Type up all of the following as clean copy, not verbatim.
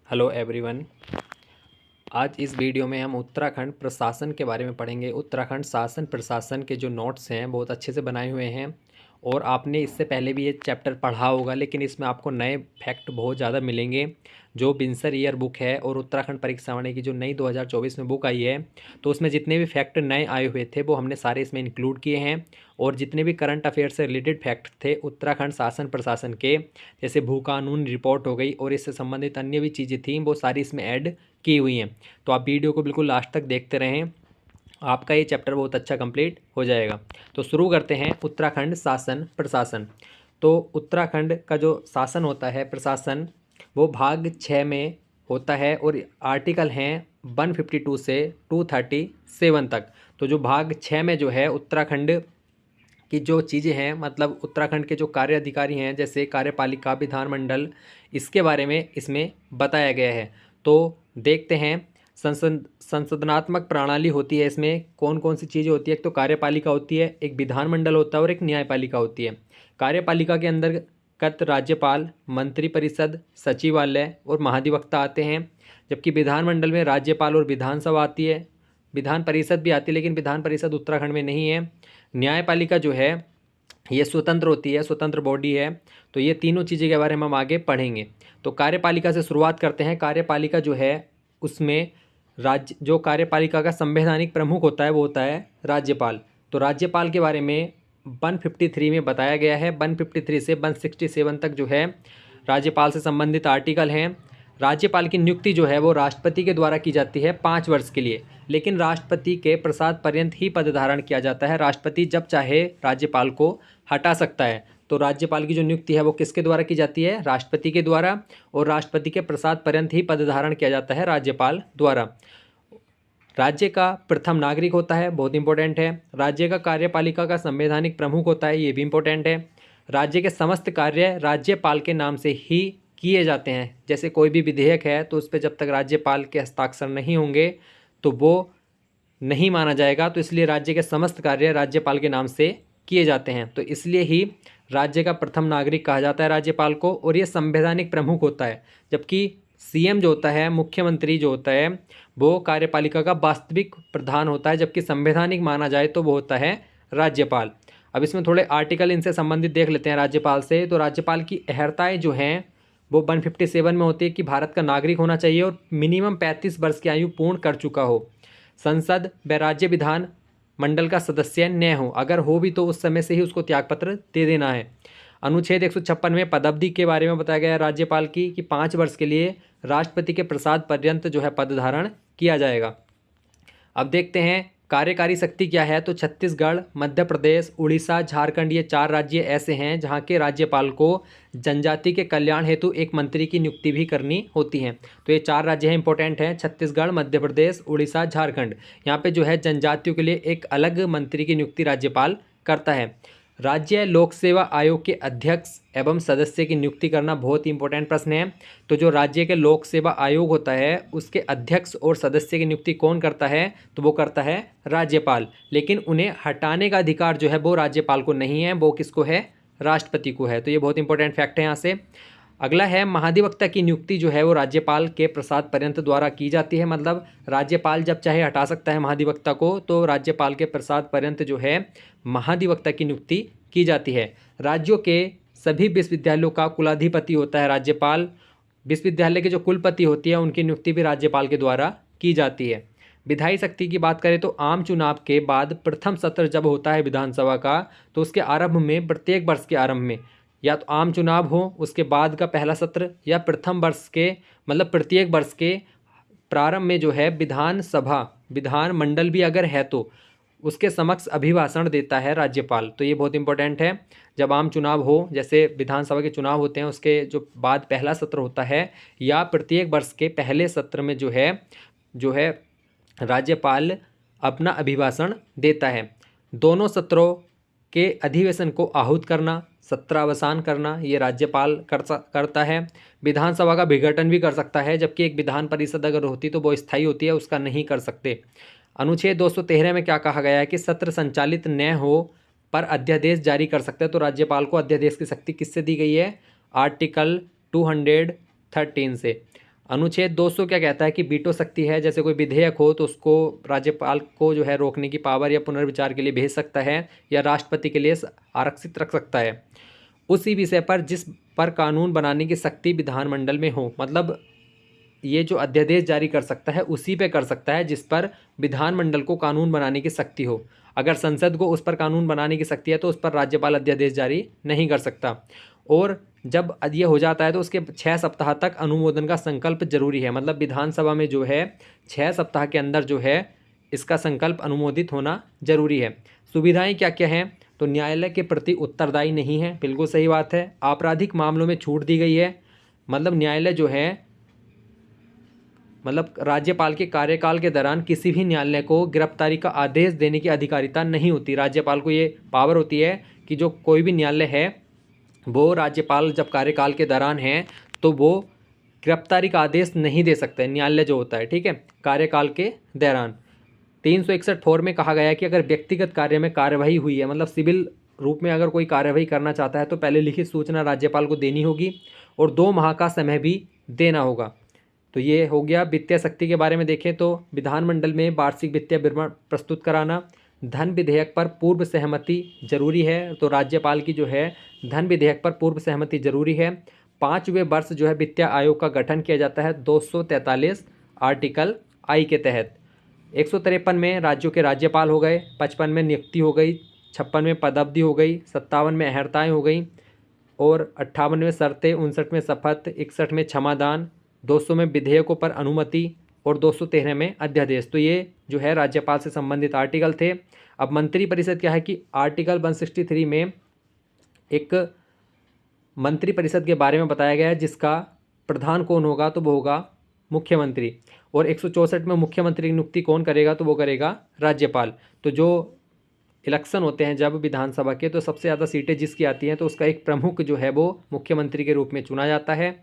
Hello everyone. आज इस video में हम उत्तराखंड प्रशासन के बारे में पढ़ेंगे। उत्तराखंड शासन प्रशासन के जो नोट्स हैं बहुत अच्छे से बनाए हुए हैं और आपने इससे पहले भी ये चैप्टर पढ़ा होगा, लेकिन इसमें आपको नए फैक्ट बहुत ज़्यादा मिलेंगे। जो बिंसर ईयर बुक है और उत्तराखंड परीक्षा वाणी की जो नई 2024 में बुक आई है, तो उसमें जितने भी फैक्ट नए आए हुए थे वो हमने सारे इसमें इंक्लूड किए हैं। और जितने भी करंट अफेयर से रिलेटेड फैक्ट थे उत्तराखंड शासन प्रशासन के, जैसे भू कानून रिपोर्ट हो गई और इससे संबंधित अन्य भी चीज़ें थीं, वो सारी इसमें ऐड की हुई हैं। तो आप वीडियो को बिल्कुल लास्ट तक देखते रहें, आपका ये चैप्टर बहुत अच्छा कंप्लीट हो जाएगा। तो शुरू करते हैं उत्तराखंड शासन प्रशासन। तो उत्तराखंड का जो शासन होता है प्रशासन, वो भाग 6 में होता है और आर्टिकल हैं 152 से 237 तक। तो जो भाग 6 में जो है उत्तराखंड की जो चीज़ें हैं, मतलब उत्तराखंड के जो कार्य अधिकारी हैं जैसे कार्यपालिका विधानमंडल, इसके बारे में इसमें बताया गया है। तो देखते हैं संसदनात्मक प्रणाली होती है, इसमें कौन कौन सी चीज़ें होती है। एक तो कार्यपालिका होती है, एक विधानमंडल होता है और एक न्यायपालिका होती है। कार्यपालिका के अंतर्गत राज्यपाल, मंत्रिपरिषद, सचिवालय और महाधिवक्ता आते हैं, जबकि विधानमंडल में राज्यपाल और विधानसभा आती है। विधान परिषद भी आती है, लेकिन विधान परिषद उत्तराखंड में नहीं है। न्यायपालिका जो है ये स्वतंत्र होती है, स्वतंत्र बॉडी है। तो ये तीनों चीज़ें के बारे में हम आगे पढ़ेंगे। तो कार्यपालिका से शुरुआत करते हैं। कार्यपालिका जो है उसमें राज्य जो कार्यपालिका का संवैधानिक प्रमुख होता है वो होता है राज्यपाल। तो राज्यपाल के बारे में 153 में बताया गया है। 153 से 167 तक जो है राज्यपाल से संबंधित आर्टिकल हैं। राज्यपाल की नियुक्ति जो है वो राष्ट्रपति के द्वारा की जाती है 5 वर्ष के लिए, लेकिन राष्ट्रपति के प्रसाद पर्यंत ही पद धारण किया जाता है। राष्ट्रपति जब चाहे राज्यपाल को हटा सकता है। तो राज्यपाल की जो नियुक्ति है वो किसके द्वारा की जाती है? राष्ट्रपति के द्वारा, और राष्ट्रपति के प्रसाद पर्यंत ही पद धारण किया जाता है राज्यपाल द्वारा। राज्य का प्रथम नागरिक होता है, बहुत इंपॉर्टेंट है। राज्य का कार्यपालिका का संवैधानिक प्रमुख होता है, ये भी इंपॉर्टेंट है। राज्य के समस्त कार्य राज्यपाल के नाम से ही किए जाते हैं। जैसे कोई भी विधेयक है तो उस पर जब तक राज्यपाल के हस्ताक्षर नहीं होंगे तो वो नहीं माना जाएगा। तो इसलिए राज्य के समस्त कार्य राज्यपाल के नाम से किए जाते हैं। तो इसलिए ही राज्य का प्रथम नागरिक कहा जाता है राज्यपाल को, और ये संवैधानिक प्रमुख होता है। जबकि सीएम जो होता है, मुख्यमंत्री जो होता है, वो कार्यपालिका का वास्तविक प्रधान होता है, जबकि संवैधानिक माना जाए तो वो होता है राज्यपाल। अब इसमें थोड़े आर्टिकल इनसे संबंधित देख लेते हैं राज्यपाल से। तो राज्यपाल की अहर्ताएँ जो हैं वो 157 में होती है कि भारत का नागरिक होना चाहिए और मिनिमम 35 वर्ष की आयु पूर्ण कर चुका हो। संसद व राज्य विधान मंडल का सदस्य न हो, अगर हो भी तो उस समय से ही उसको त्यागपत्र दे देना है। अनुच्छेद 156 में पदावधि के बारे में बताया गया है राज्यपाल की कि 5 वर्ष के लिए राष्ट्रपति के प्रसाद पर्यंत जो है पद धारण किया जाएगा। अब देखते हैं कार्यकारी शक्ति क्या है। तो छत्तीसगढ़, मध्य प्रदेश, उड़ीसा, झारखंड, ये 4 राज्य ऐसे हैं जहां के राज्यपाल को जनजाति के कल्याण हेतु एक मंत्री की नियुक्ति भी करनी होती है। तो ये 4 राज्य हैं, इंपॉर्टेंट हैं, छत्तीसगढ़, मध्य प्रदेश, उड़ीसा, झारखंड। यहाँ पे जो है जनजातियों के लिए एक अलग मंत्री की नियुक्ति राज्यपाल करता है। राज्य लोक सेवा आयोग के अध्यक्ष एवं सदस्य की नियुक्ति करना बहुत ही इंपॉर्टेंट प्रश्न है। तो जो राज्य के लोक सेवा आयोग होता है उसके अध्यक्ष और सदस्य की नियुक्ति कौन करता है? तो वो करता है राज्यपाल। लेकिन उन्हें हटाने का अधिकार जो है वो राज्यपाल को नहीं है, वो किसको है? राष्ट्रपति को है। तो ये बहुत इंपॉर्टेंट फैक्ट है यहाँ से। अगला है महाधिवक्ता की नियुक्ति जो है वो राज्यपाल के प्रसाद पर्यंत द्वारा की जाती है। मतलब राज्यपाल जब चाहे हटा सकता है महाधिवक्ता को, तो राज्यपाल के प्रसाद पर्यंत जो है महाधिवक्ता की नियुक्ति की जाती है। राज्यों के सभी विश्वविद्यालयों का कुलाधिपति होता है राज्यपाल। विश्वविद्यालय के जो कुलपति होती है उनकी नियुक्ति भी राज्यपाल के द्वारा की जाती है। विधायी शक्ति की बात करें तो आम चुनाव के बाद प्रथम सत्र जब होता है विधानसभा का, तो उसके आरंभ में प्रत्येक वर्ष के आरंभ में या तो आम चुनाव हो, उसके बाद का पहला सत्र, या प्रथम वर्ष के मतलब प्रत्येक वर्ष के प्रारंभ में जो है विधानसभा, विधानमंडल भी अगर है तो उसके समक्ष अभिभाषण देता है राज्यपाल। तो ये बहुत इंपॉर्टेंट है। जब आम चुनाव हो, जैसे विधानसभा के चुनाव होते हैं, उसके जो बाद पहला सत्र होता है या प्रत्येक वर्ष के पहले सत्र में जो है राज्यपाल अपना अभिभाषण देता है। दोनों सत्रों के अधिवेशन को आहूत करना, सत्रावसान करना, ये राज्यपाल करता है। विधानसभा का विघटन भी कर सकता है, जबकि एक विधान परिषद अगर होती तो वो स्थायी होती है, उसका नहीं कर सकते। अनुच्छेद 213 में क्या कहा गया है कि सत्र संचालित न हो पर अध्यादेश जारी कर सकते हैं। तो राज्यपाल को अध्यादेश की शक्ति किससे दी गई है? आर्टिकल 213 से। अनुच्छेद 200 क्या कहता है कि वीटो शक्ति है, जैसे कोई विधेयक हो तो उसको राज्यपाल को जो है रोकने की पावर या पुनर्विचार के लिए भेज सकता है या राष्ट्रपति के लिए आरक्षित रख सकता है उसी विषय पर जिस पर कानून बनाने की शक्ति विधानमंडल में हो। मतलब ये जो अध्यादेश जारी कर सकता है उसी पे कर सकता है जिस पर विधानमंडल को कानून बनाने की शक्ति हो। अगर संसद को उस पर कानून बनाने की शक्ति है तो उस पर राज्यपाल अध्यादेश जारी नहीं कर सकता। और जब ये हो जाता है तो उसके 6 सप्ताह तक अनुमोदन का संकल्प जरूरी है। मतलब विधानसभा में जो है 6 सप्ताह के अंदर जो है इसका संकल्प अनुमोदित होना जरूरी है। सुविधाएं क्या क्या हैं? तो न्यायालय के प्रति उत्तरदायी नहीं है, बिल्कुल सही बात है। आपराधिक मामलों में छूट दी गई है। मतलब न्यायालय जो है मतलब राज्यपाल के कार्यकाल के दौरान किसी भी न्यायालय को गिरफ्तारी का आदेश देने की अधिकारिता नहीं होती। राज्यपाल को ये पावर होती है कि जो कोई भी न्यायालय है वो राज्यपाल जब कार्यकाल के दौरान है तो वो गिरफ्तारी का आदेश नहीं दे सकते न्यायालय जो होता है, ठीक है, कार्यकाल के दौरान। 361 में कहा गया है कि अगर व्यक्तिगत कार्य में कार्यवाही हुई है, मतलब सिविल रूप में अगर कोई कार्यवाही करना चाहता है तो पहले लिखित सूचना राज्यपाल को देनी होगी और 2 माह का समय भी देना होगा। तो ये हो गया। वित्तीय शक्ति के बारे में देखें तो विधानमंडल में वार्षिक वित्तीय विवरण प्रस्तुत कराना, धन विधेयक पर पूर्व सहमति जरूरी है। तो राज्यपाल की जो है धन विधेयक पर पूर्व सहमति जरूरी है। 5वें वर्ष जो है वित्तीय आयोग का गठन किया जाता है 243 आर्टिकल आई के तहत। 153 में राज्यों के राज्यपाल हो गए, 55 में नियुक्ति हो गई, 56 में पदावधि हो गई, 57 में अहर्ताएँ हो गई और 58 में शर्तें, 59 में शपथ, 61 में क्षमादान, 200 में विधेयकों पर अनुमति और 213 में अध्यादेश। तो ये जो है राज्यपाल से संबंधित आर्टिकल थे। अब मंत्रिपरिषद क्या है कि आर्टिकल 163 में एक मंत्रिपरिषद के बारे में बताया गया है जिसका प्रधान कौन होगा तो वो होगा मुख्यमंत्री। और 164 में मुख्यमंत्री की नियुक्ति कौन करेगा तो वो करेगा राज्यपाल। तो जो इलेक्शन होते हैं जब विधानसभा के तो सबसे ज़्यादा सीटें जिसकी आती हैं तो उसका एक प्रमुख जो है वो मुख्यमंत्री के रूप में चुना जाता है।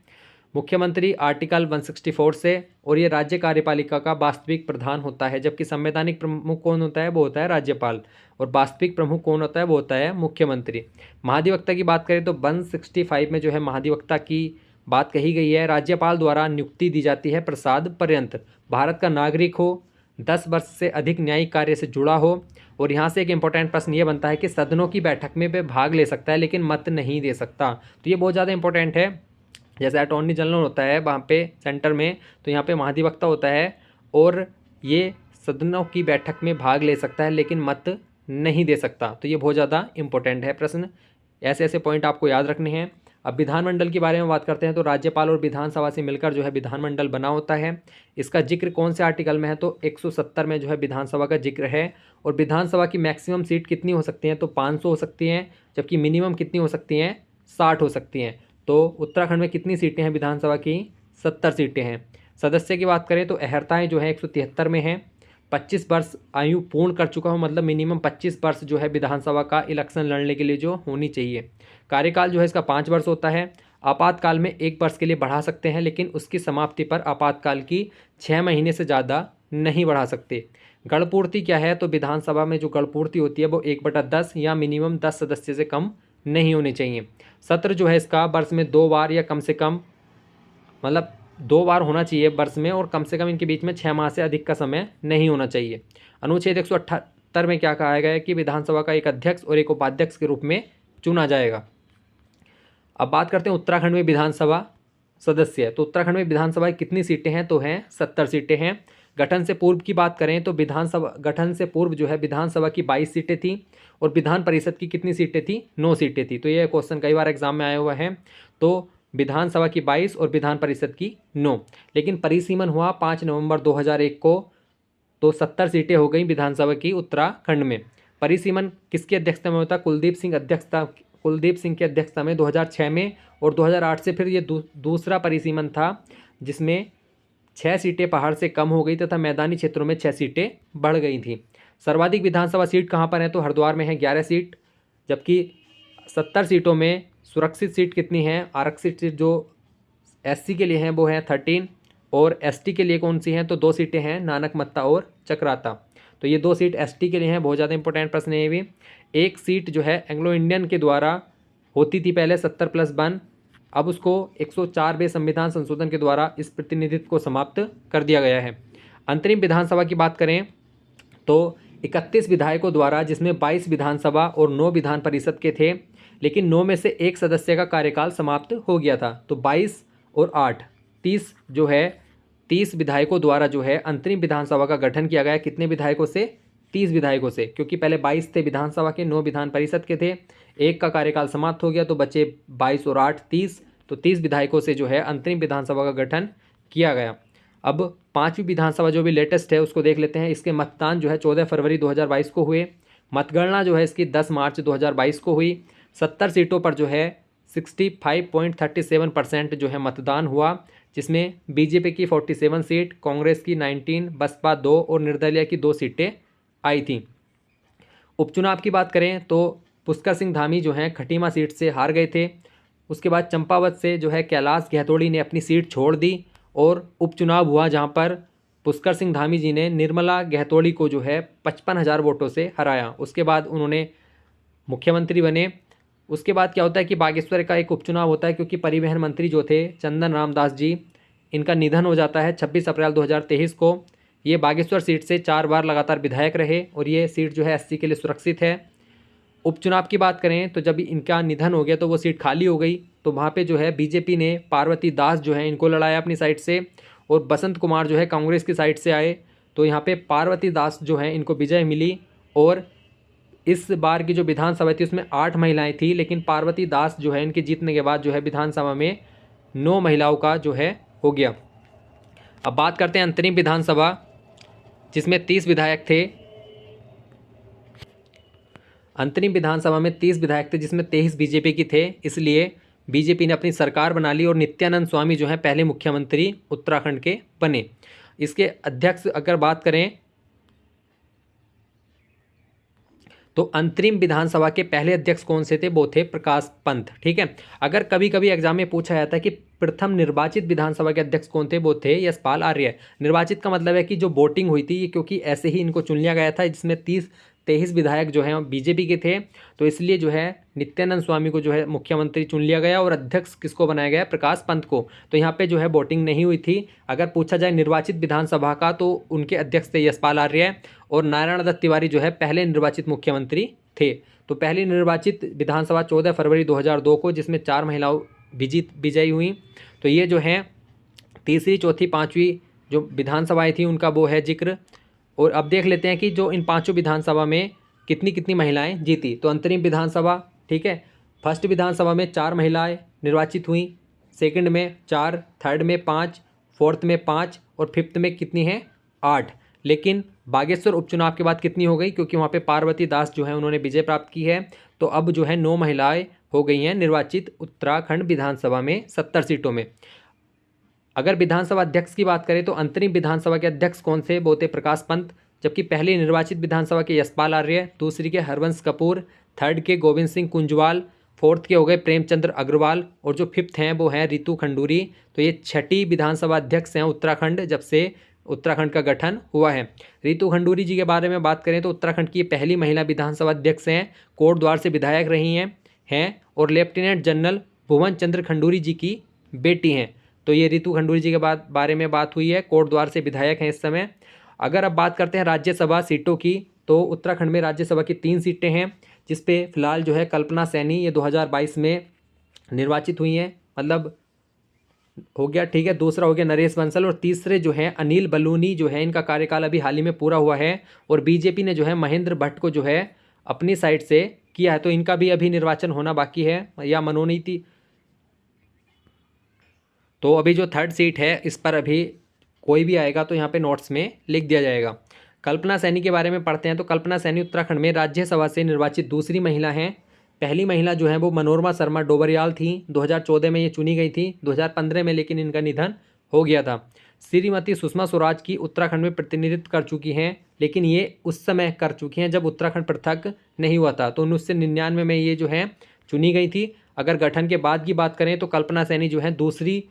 मुख्यमंत्री आर्टिकल 164 से, और ये राज्य कार्यपालिका का वास्तविक प्रधान होता है, जबकि संवैधानिक प्रमुख कौन होता है वो होता है राज्यपाल और वास्तविक प्रमुख कौन होता है वो होता है मुख्यमंत्री। महाधिवक्ता की बात करें तो 165 में जो है महाधिवक्ता की बात कही गई है। राज्यपाल द्वारा नियुक्ति दी जाती है प्रसाद पर्यंत, भारत का नागरिक हो, 10 वर्ष से अधिक न्यायिक कार्य से जुड़ा हो। और यहाँ से एक इंपॉर्टेंट प्रश्न ये बनता है कि सदनों की बैठक में वे भाग ले सकता है लेकिन मत नहीं दे सकता। तो ये बहुत ज़्यादा इंपॉर्टेंट है। जैसे अटॉर्नी जनरल होता है वहाँ पे सेंटर में, तो यहाँ पे महाधिवक्ता होता है और ये सदनों की बैठक में भाग ले सकता है लेकिन मत नहीं दे सकता। तो ये बहुत ज़्यादा इंपॉर्टेंट है प्रश्न, ऐसे ऐसे पॉइंट आपको याद रखने हैं। अब विधानमंडल के बारे में बात करते हैं तो राज्यपाल और विधानसभा से मिलकर जो है विधानमंडल बना होता है। इसका जिक्र कौन से आर्टिकल में है तो 170 में जो है विधानसभा का जिक्र है। और विधानसभा की मैक्सिमम सीट कितनी हो सकती हैं तो 500 हो सकती हैं, जबकि मिनिमम कितनी हो सकती हैं 60 हो सकती हैं। तो उत्तराखंड में कितनी सीटें हैं विधानसभा की 70 सीटें हैं। सदस्य की बात करें तो अहर्ताएँ जो है 173 में हैं। 25 वर्ष आयु पूर्ण कर चुका हूँ, मतलब मिनिमम 25 वर्ष जो है विधानसभा का इलेक्शन लड़ने के लिए जो होनी चाहिए। कार्यकाल जो है इसका 5 वर्ष होता है। आपातकाल में 1 वर्ष के लिए बढ़ा सकते हैं लेकिन उसकी समाप्ति पर आपातकाल की 6 महीने से ज़्यादा नहीं बढ़ा सकते। गणपूर्ति क्या है तो विधानसभा में जो गणपूर्ति होती है वो 1/10 या मिनिमम 10 सदस्य से कम नहीं होने चाहिए। सत्र जो है इसका वर्ष में 2 बार या कम से कम, मतलब 2 बार होना चाहिए वर्ष में और कम से कम इनके बीच में 6 माह से अधिक का समय नहीं होना चाहिए। अनुच्छेद 178 में क्या कहा गया है कि विधानसभा का एक अध्यक्ष और एक उपाध्यक्ष के रूप में चुना जाएगा। अब बात करते हैं उत्तराखंड में विधानसभा सदस्य। तो उत्तराखंड में विधानसभा की कितनी सीटें हैं तो हैं 70 सीटें हैं। गठन से पूर्व की बात करें तो विधानसभा गठन से पूर्व जो है विधानसभा की 22 सीटें थी और विधान परिषद की कितनी सीटें थी 9 सीटें थी। तो ये क्वेश्चन कई बार एग्जाम में आया हुआ है। तो विधानसभा की 22 और विधान परिषद की 9, लेकिन परिसीमन हुआ 5 नवंबर 2001 को, तो 70 सीटें हो गई विधानसभा की उत्तराखंड में। परिसीमन किसकी अध्यक्षता में होता? कुलदीप सिंह की अध्यक्षता में 2006 में, और 2008 से फिर ये दूसरा परिसीमन था जिसमें 6 सीटें पहाड़ से कम हो गई तथा मैदानी क्षेत्रों में 6 सीटें बढ़ गई थी। सर्वाधिक विधानसभा सीट कहाँ पर है तो हरिद्वार में है 11 सीट, जबकि 70 सीटों में सुरक्षित सीट कितनी है, आरक्षित सीट जो एससी के लिए हैं वो है 13, और एसटी के लिए कौन सी हैं तो 2 सीटें हैं, नानकमत्ता और चक्राता। तो ये 2 सीट एसटी के लिए हैं। बहुत ज़्यादा इंपॉर्टेंट प्रश्न है ये भी। एक सीट जो है एंग्लो इंडियन के द्वारा होती थी पहले 70+1, अब उसको 104वें संविधान संशोधन के द्वारा इस प्रतिनिधित्व को समाप्त कर दिया गया है। अंतरिम विधानसभा की बात करें तो 31 विधायकों द्वारा, जिसमें 22 विधानसभा और 9 विधान परिषद के थे, लेकिन 9 में से एक सदस्य का कार्यकाल समाप्त हो गया था। तो 22 और 8 30 जो है 30 विधायकों द्वारा जो है अंतरिम विधानसभा का गठन किया गया। कितने विधायकों से? 30 विधायकों से, क्योंकि पहले 22 थे विधानसभा के, 9 विधान परिषद के थे, एक का कार्यकाल समाप्त हो गया तो बचे 22 और 8 30। तो 30 विधायकों से जो है अंतरिम विधानसभा का गठन किया गया। अब 5वीं विधानसभा जो भी लेटेस्ट है उसको देख लेते हैं। इसके मतदान जो है 14 फरवरी 2022 को हुए। मतगणना जो है इसकी 10 मार्च 2022 को हुई। 70 सीटों पर जो है 65.37% जो है मतदान हुआ, जिसमें बीजेपी की 47 सीट, कांग्रेस की 19, बसपा 2 और निर्दलीय की 2 सीटें आई थी। उपचुनाव की बात करें तो पुष्कर सिंह धामी जो हैं खटीमा सीट से हार गए थे। उसके बाद चंपावत से जो है कैलाश गहतोड़ी ने अपनी सीट छोड़ दी और उपचुनाव हुआ, जहां पर पुष्कर सिंह धामी जी ने निर्मला गहतोड़ी को जो है 55,000 वोटों से हराया। उसके बाद उन्होंने मुख्यमंत्री बने। उसके बाद क्या होता है कि बागेश्वर का एक उपचुनाव होता है, क्योंकि परिवहन मंत्री जो थे चंदन रामदास जी, इनका निधन हो जाता है 26 अप्रैल 2023 को। ये बागेश्वर सीट से 4 बार लगातार विधायक रहे और ये सीट जो है एससी के लिए सुरक्षित है। उपचुनाव की बात करें तो जब इनका निधन हो गया तो वो सीट खाली हो गई, तो वहाँ पे जो है बीजेपी ने पार्वती दास जो है इनको लड़ाया अपनी साइड से, और बसंत कुमार जो है कांग्रेस की साइड से आए। तो यहाँ पे पार्वती दास जो है इनको विजय मिली। और इस बार की जो विधानसभा थी उसमें 8 महिलाएं थी, लेकिन पार्वती दास जो है इनके जीतने के बाद जो है विधानसभा में 9 महिलाओं का जो है हो गया। अब बात करते हैं अंतरिम विधानसभा, जिसमें 30 विधायक थे। अंतरिम विधानसभा में 30 विधायक थे, जिसमें 23 बीजेपी की थे, इसलिए बीजेपी ने अपनी सरकार बना ली और नित्यानंद स्वामी जो है पहले मुख्यमंत्री उत्तराखंड के बने। इसके अध्यक्ष अगर बात करें तो अंतरिम विधानसभा के पहले अध्यक्ष कौन से थे? वो थे प्रकाश पंत। ठीक है, अगर कभी कभी एग्जाम में पूछा जाता है कि प्रथम निर्वाचित विधानसभा के अध्यक्ष कौन थे, वो थे यशपाल आर्य। निर्वाचित का मतलब है कि जो वोटिंग हुई थी, ये क्योंकि ऐसे ही इनको चुन लिया गया था, जिसमें 23 विधायक जो हैं बीजेपी के थे, तो इसलिए जो है नित्यानंद स्वामी को जो है मुख्यमंत्री चुन लिया गया और अध्यक्ष किसको बनाया गया? प्रकाश पंत को। तो यहाँ पे जो है वोटिंग नहीं हुई थी। अगर पूछा जाए निर्वाचित विधानसभा का तो उनके अध्यक्ष थे यशपाल आर्य, और नारायण दत्त तिवारी जो है पहले निर्वाचित मुख्यमंत्री थे। तो पहली निर्वाचित विधानसभा 14 फरवरी 2002 को, जिसमें 4 महिलाओं विजयी हुई। तो ये जो है तीसरी, चौथी, 5वीं जो विधानसभाएं थी उनका वो है जिक्र। और अब देख लेते हैं कि जो इन 5 विधानसभा में कितनी कितनी महिलाएं जीती। तो अंतरिम विधानसभा, ठीक है, फर्स्ट विधानसभा में 4 महिलाएं निर्वाचित हुई, सेकंड में 4, थर्ड में 5, फोर्थ में 5 और फिफ्थ में कितनी है? 8। लेकिन बागेश्वर उपचुनाव के बाद कितनी हो गई? क्योंकि वहाँ पे पार्वती दास जो है उन्होंने विजय प्राप्त की है, तो अब जो है 9 महिलाएं हो गई हैं निर्वाचित उत्तराखंड विधानसभा में 70 सीटों में। अगर विधानसभा अध्यक्ष की बात करें तो अंतरिम विधानसभा के अध्यक्ष कौन से? वो थे प्रकाश पंत। जबकि पहली निर्वाचित विधानसभा के यशपाल आर्य, दूसरी के हरवंश कपूर, थर्ड के गोविंद सिंह कुंजवाल, फोर्थ के हो गए प्रेमचंद्र अग्रवाल, और जो फिफ्थ हैं वो हैं रितु खंडूरी। तो ये 6ठी विधानसभा अध्यक्ष हैं उत्तराखंड जब से उत्तराखंड का गठन हुआ है। रितु खंडूरी जी के बारे में बात करें तो उत्तराखंड की पहली महिला विधानसभा अध्यक्ष हैं, कोटद्वार से विधायक रही हैं और लेफ्टिनेंट जनरल भुवन चंद्र खंडूरी जी की बेटी हैं। तो ये रितु खंडूरी जी के बारे में बात हुई है, कोटद्वार से विधायक हैं इस समय। अगर अब बात करते हैं राज्यसभा सीटों की, तो उत्तराखंड में राज्यसभा की 3 सीटें हैं, जिसपे फिलहाल जो है कल्पना सैनी ये 2022 में निर्वाचित हुई हैं, मतलब हो गया, ठीक है। दूसरा हो गया नरेश बंसल, और तीसरे जो है अनिल बलूनी जो है, इनका कार्यकाल अभी हाल ही में पूरा हुआ है। और बीजेपी ने जो है महेंद्र भट्ट को जो है अपनी साइड से किया है, तो इनका भी अभी निर्वाचन होना बाकी है या मनोनीति। तो अभी जो थर्ड सीट है इस पर अभी कोई भी आएगा तो यहाँ पे नोट्स में लिख दिया जाएगा। कल्पना सैनी के बारे में पढ़ते हैं। तो कल्पना सैनी उत्तराखंड में राज्यसभा से निर्वाचित दूसरी महिला हैं। पहली महिला जो है वो मनोरमा शर्मा डोबरियाल थी, 2014 में ये चुनी गई थी, 2015 में लेकिन इनका निधन हो गया था। श्रीमती सुषमा स्वराज की उत्तराखंड में प्रतिनिधित्व कर चुकी हैं, लेकिन ये उस समय कर चुकी हैं जब उत्तराखंड पृथक नहीं हुआ था, तो 1999 में ये जो है चुनी गई थी। अगर गठन के बाद की बात करें तो कल्पना सैनी जो है दूसरी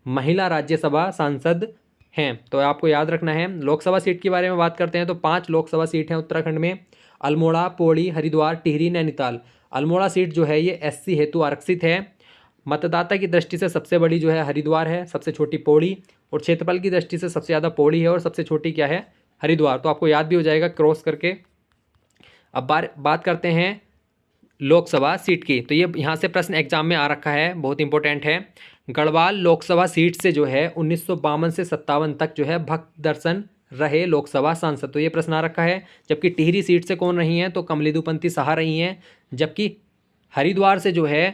महिला राज्यसभा सांसद हैं। तो आपको याद रखना है। लोकसभा सीट के बारे में बात करते हैं तो 5 लोकसभा सीट हैं उत्तराखंड में, अल्मोड़ा, पौड़ी, हरिद्वार, टिहरी, नैनीताल। अल्मोड़ा सीट जो है ये एससी हेतु आरक्षित है। मतदाता की दृष्टि से सबसे बड़ी जो है हरिद्वार है, सबसे छोटी पौड़ी, और क्षेत्रफल की दृष्टि से सबसे ज़्यादा पौड़ी है और सबसे छोटी क्या है, हरिद्वार। तो आपको याद भी हो जाएगा क्रॉस करके। अब बात करते हैं लोकसभा सीट की। तो ये यहाँ से प्रश्न एग्जाम में आ रखा है, बहुत इंपॉर्टेंट है। गढ़वाल लोकसभा सीट से जो है 1952 से 57 तक जो है भक्त दर्शन रहे लोकसभा सांसद। तो ये प्रश्न आ रखा है। जबकि टिहरी सीट से कौन रही हैं, तो कमलेदुपंती साहा रही हैं। जबकि हरिद्वार से जो है,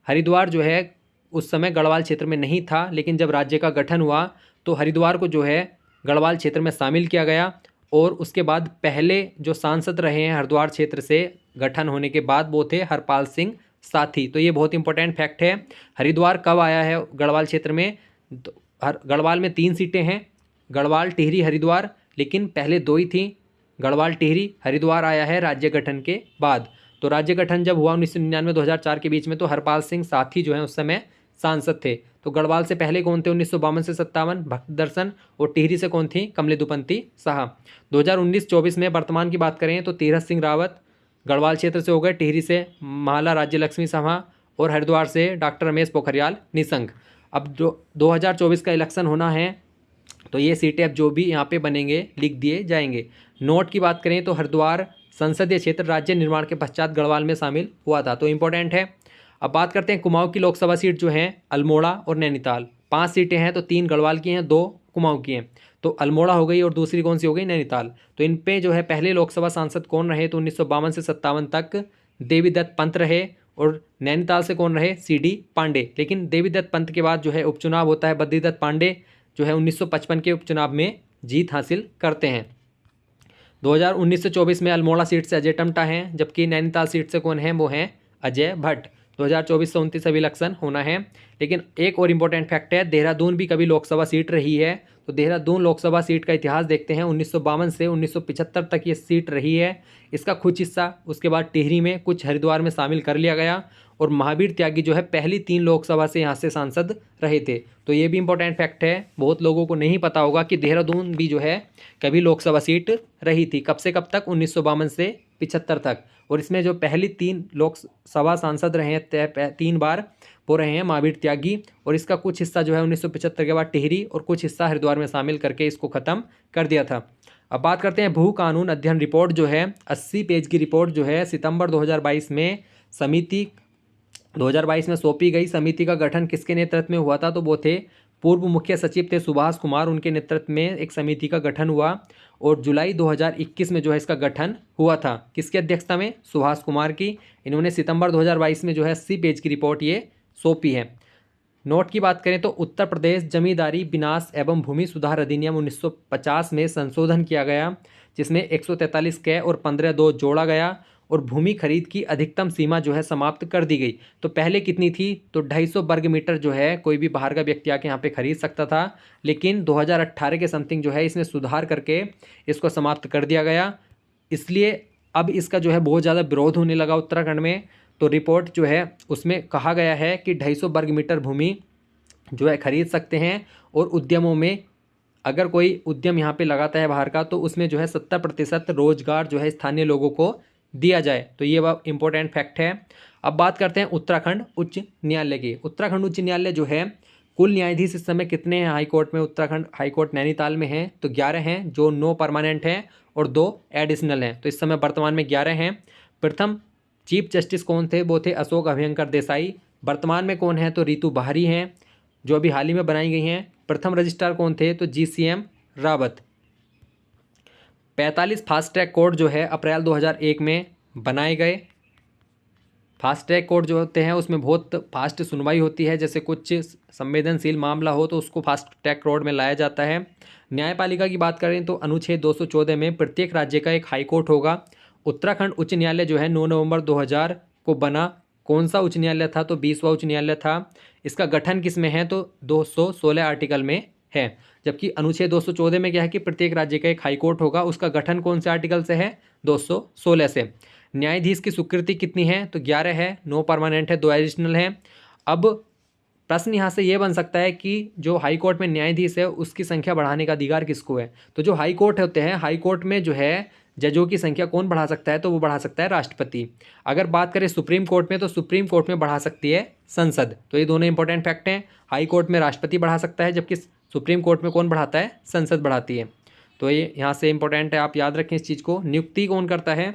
हरिद्वार जो है उस समय गढ़वाल क्षेत्र में नहीं था, लेकिन जब राज्य का गठन हुआ तो हरिद्वार को जो है गढ़वाल क्षेत्र में शामिल किया गया। और उसके बाद पहले जो सांसद रहे हैं हरिद्वार क्षेत्र से गठन होने के बाद वो थे हरपाल सिंह साथी। तो ये बहुत इंपॉर्टेंट फैक्ट है। हरिद्वार कब आया है गढ़वाल क्षेत्र में, तो गढ़वाल में 3 सीटें हैं, गढ़वाल टिहरी हरिद्वार, लेकिन पहले 2 ही थी, गढ़वाल टिहरी। हरिद्वार आया है राज्य गठन के बाद। तो राज्य गठन जब हुआ 1999-2004 के बीच में, तो हरपाल सिंह साथी जो है उस समय सांसद थे। तो गढ़वाल से पहले कौन थे 1952 से 57, भक्त दर्शन, और टिहरी से कौन थी, कमलेदुपंती साहा। 2019-24 में वर्तमान की बात करें तो तीरथ सिंह रावत गढ़वाल क्षेत्र से हो गए, टिहरी से माला राज्य लक्ष्मी साहा, और हरिद्वार से डॉक्टर रमेश पोखरियाल निशंक। अब जो 2024 का इलेक्शन होना है, तो ये सीटें अब जो भी यहाँ पे बनेंगे लिख दिए जाएंगे। नोट की बात करें तो हरिद्वार संसदीय क्षेत्र राज्य निर्माण के पश्चात गढ़वाल में शामिल हुआ था, तो इंपॉर्टेंट है। अब बात करते हैं कुमाऊं की लोकसभा सीट जो है अल्मोड़ा और नैनीताल। 5 सीटें हैं, तो 3 गढ़वाल की हैं, 2 कुमाऊं की हैं। तो अल्मोड़ा हो गई और दूसरी कौन सी हो गई, नैनीताल। तो इन पे जो है पहले लोकसभा सांसद कौन रहे, तो 1952 से 57 तक देवीदत्त पंत रहे। और नैनीताल से कौन रहे, CD पांडे। लेकिन देवीदत्त पंत के बाद जो है उपचुनाव होता है, बद्रीदत्त पांडे जो है 1955 के उपचुनाव में जीत हासिल करते हैं। 2019 से 24 में अल्मोड़ा सीट से अजय टमटा हैं, जबकि नैनीताल सीट से कौन है, वो हैं अजय भट्ट। 2024 से 29 अभी इलेक्शन होना है। लेकिन एक और इम्पोर्टेंट फैक्ट है, देहरादून भी कभी लोकसभा सीट रही है। तो देहरादून लोकसभा सीट का इतिहास देखते हैं, 1952 से 1975 तक ये सीट रही है। इसका कुछ हिस्सा उसके बाद टिहरी में, कुछ हरिद्वार में शामिल कर लिया गया। और महावीर त्यागी जो है पहली 3 लोकसभा से यहाँ से सांसद रहे थे। तो ये भी इंपॉर्टेंट फैक्ट है, बहुत लोगों को नहीं पता होगा कि देहरादून भी जो है कभी लोकसभा सीट रही थी। कब से कब तक, 1952 से 75 तक। और इसमें जो पहली 3 लोकसभा सांसद रहे हैं 3 बार, वो रहे हैं महावीर त्यागी। और इसका कुछ हिस्सा जो है 1975 के बाद टिहरी और कुछ हिस्सा हरिद्वार में शामिल करके इसको ख़त्म कर दिया था। अब बात करते हैं भू कानून अध्ययन रिपोर्ट जो है 80 पेज की रिपोर्ट जो है सितंबर 2022 में समिति 2022 में सौंपी गई। समिति का गठन किसके नेतृत्व में हुआ था, तो वो थे पूर्व मुख्य सचिव थे सुभाष कुमार, उनके नेतृत्व में एक समिति का गठन हुआ। और जुलाई 2021 में जो है इसका गठन हुआ था, किसकी अध्यक्षता में, सुभाष कुमार की। इन्होंने सितंबर 2022 में जो है 80 पेज की रिपोर्ट ये सौंपी है। नोट की बात करें तो उत्तर प्रदेश जमींदारी विनाश एवं भूमि सुधार अधिनियम 1950 में संशोधन किया गया, जिसमें 143 क और 15(2) जोड़ा गया। और भूमि खरीद की अधिकतम सीमा जो है समाप्त कर दी गई। तो पहले कितनी थी, तो 250 वर्ग मीटर जो है कोई भी बाहर का व्यक्ति आके यहाँ पे खरीद सकता था। लेकिन 2018 के समथिंग जो है इसमें सुधार करके इसको समाप्त कर दिया गया। इसलिए अब इसका जो है बहुत ज़्यादा विरोध होने लगा उत्तराखंड में। तो रिपोर्ट जो है उसमें कहा गया है कि 250 वर्ग मीटर भूमि जो है खरीद सकते हैं। और उद्यमों में अगर कोई उद्यम यहाँ पे लगाता है बाहर का, तो उसमें जो है 70% रोजगार जो है स्थानीय लोगों को दिया जाए। तो ये वह इंपॉर्टेंट फैक्ट है। अब बात करते हैं उत्तराखंड उच्च न्यायालय की। उत्तराखंड उच्च न्यायालय जो है, कुल न्यायाधीश इस समय कितने हैं हाई कोर्ट में, उत्तराखंड हाई कोर्ट नैनीताल में हैं तो 11 हैं, जो 9 परमानेंट हैं और 2 एडिशनल हैं। तो इस समय वर्तमान में 11 हैं। प्रथम चीफ जस्टिस कौन थे, वो थे अशोक अभयंकर देसाई। वर्तमान में कौन है, तो रितु बाहरी हैं, जो अभी हाल ही में बनाई गई हैं। प्रथम रजिस्ट्रार कौन थे, तो GCM Rawat. 45 fast track court जो है अप्रैल 2001 में बनाए गए। फास्ट ट्रैक कोर्ट जो होते हैं उसमें बहुत फास्ट सुनवाई होती है, जैसे कुछ संवेदनशील मामला हो तो उसको फास्ट ट्रैक कोर्ट में लाया जाता है। न्यायपालिका की बात करें तो अनुच्छेद 214 में प्रत्येक राज्य का एक हाई कोर्ट होगा। उत्तराखंड उच्च न्यायालय जो है 9 नवंबर 2000 को बना। कौन सा उच्च न्यायालय था, तो 20वां उच्च न्यायालय था। इसका गठन किस में है, तो 216 आर्टिकल में है। जबकि अनुच्छेद 214 में क्या है कि प्रत्येक राज्य का एक हाई कोर्ट होगा। उसका गठन कौन से आर्टिकल से है, 216 से। न्यायाधीश की स्वीकृति कितनी है, तो 11 है, 9 परमानेंट है, 2 एडिशनल हैं। अब प्रश्न यहाँ से ये बन सकता है कि जो हाई कोर्ट में न्यायाधीश है उसकी संख्या बढ़ाने का अधिकार किसको है। तो जो हाई कोर्ट होते हैं, हाई कोर्ट में जो है जजों की संख्या कौन बढ़ा सकता है? तो वो बढ़ा सकता है राष्ट्रपति। अगर बात करें सुप्रीम कोर्ट में, तो सुप्रीम कोर्ट में बढ़ा सकती है संसद। तो ये दोनों इंपॉर्टेंट फैक्ट हैं। हाई कोर्ट में राष्ट्रपति बढ़ा सकता है, जबकि सुप्रीम कोर्ट में कौन बढ़ाता है? संसद बढ़ाती है। तो ये यहाँ से इंपॉर्टेंट है, आप याद रखें इस चीज़ को। नियुक्ति कौन करता है?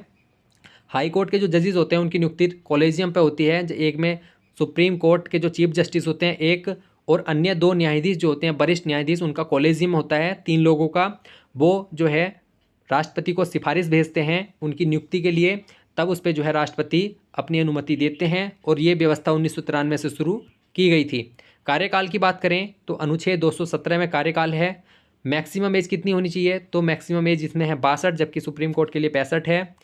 हाई कोर्ट के जो जजेस होते हैं उनकी नियुक्ति कॉलेजियम पे होती है। एक में सुप्रीम कोर्ट के जो चीफ जस्टिस होते हैं एक, और अन्य 2 न्यायाधीश जो होते हैं वरिष्ठ न्यायाधीश, उनका कॉलेजियम होता है 3 लोगों का। वो जो है राष्ट्रपति को सिफारिश भेजते हैं उनकी नियुक्ति के लिए, तब उस पर जो है राष्ट्रपति अपनी अनुमति देते हैं। और ये व्यवस्था 1993 से शुरू की गई थी। कार्यकाल की बात करें तो अनुच्छेद 217 में कार्यकाल है। मैक्सिमम एज कितनी होनी चाहिए? तो मैक्सिमम एज इसमें है 62, जबकि सुप्रीम कोर्ट के लिए 65 है।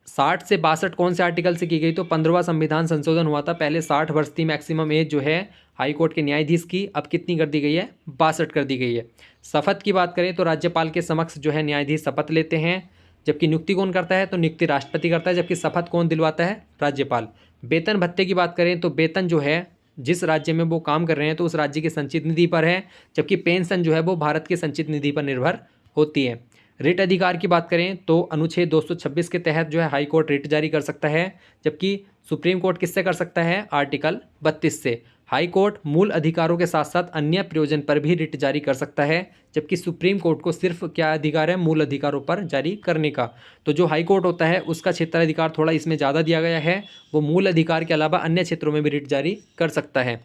60 से 62 कौन से आर्टिकल से की गई? तो 15वां संविधान संशोधन हुआ था। पहले 60 वर्ष थी मैक्सिमम एज जो है हाई कोर्ट के न्यायाधीश की, अब कितनी कर दी गई है? 62 कर दी गई है। शपथ की बात करें तो राज्यपाल के समक्ष जो है न्यायाधीश शपथ लेते हैं, जबकि नियुक्ति कौन करता है? तो नियुक्ति राष्ट्रपति करता है, जबकि शपथ कौन दिलवाता है? राज्यपाल। वेतन भत्ते की बात करें तो वेतन जो है जिस राज्य में वो काम कर रहे हैं तो उस राज्य की संचित निधि पर है, जबकि पेंशन जो है वो भारत के संचित निधि पर निर्भर होती है। रिट अधिकार की बात करें तो अनुच्छेद 226 के तहत जो है हाई कोर्ट रिट जारी कर सकता है, जबकि सुप्रीम कोर्ट किससे कर सकता है? आर्टिकल 32 से। हाई कोर्ट मूल अधिकारों के साथ साथ अन्य प्रयोजन पर भी रिट जारी कर सकता है, जबकि सुप्रीम कोर्ट को सिर्फ क्या अधिकार है? मूल अधिकारों पर जारी करने का। तो जो हाई कोर्ट होता है उसका क्षेत्राधिकार थोड़ा इसमें ज़्यादा दिया गया है, वो मूल अधिकार के अलावा अन्य क्षेत्रों में भी रिट जारी कर सकता है।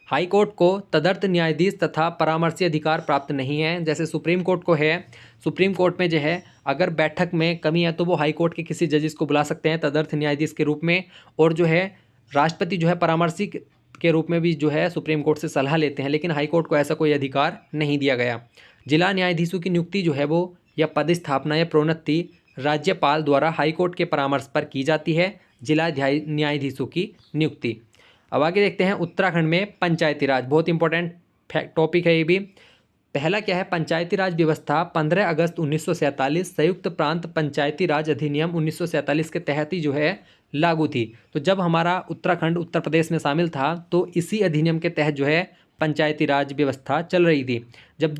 हाई कोर्ट को तदर्थ न्यायाधीश तथा परामर्शी अधिकार प्राप्त नहीं है, जैसे सुप्रीम कोर्ट को है। सुप्रीम कोर्ट में जो है अगर बैठक में कमी है तो वो हाई कोर्ट के किसी जजेस को बुला सकते हैं तदर्थ न्यायाधीश के रूप में, और जो है राष्ट्रपति जो है परामर्शी के रूप में भी जो है सुप्रीम कोर्ट से सलाह लेते हैं, लेकिन हाई कोर्ट को ऐसा कोई अधिकार नहीं दिया गया। जिला न्यायाधीशों की नियुक्ति जो है वो या पदस्थापना या प्रोन्नति राज्यपाल द्वारा हाई कोर्ट के परामर्श पर की जाती है। जिला न्यायाधीशों की नियुक्ति। अब आगे देखते हैं उत्तराखंड में पंचायती राज, बहुत इंपॉर्टेंट टॉपिक है ये भी। पहला क्या है? पंचायती राज व्यवस्था 15 अगस्त 1947 संयुक्त प्रांत पंचायती राज अधिनियम 1947 के तहत ही जो है लागू थी। तो जब हमारा उत्तराखंड उत्तर प्रदेश में शामिल था तो इसी अधिनियम के तहत जो है पंचायती राज व्यवस्था चल रही थी। जब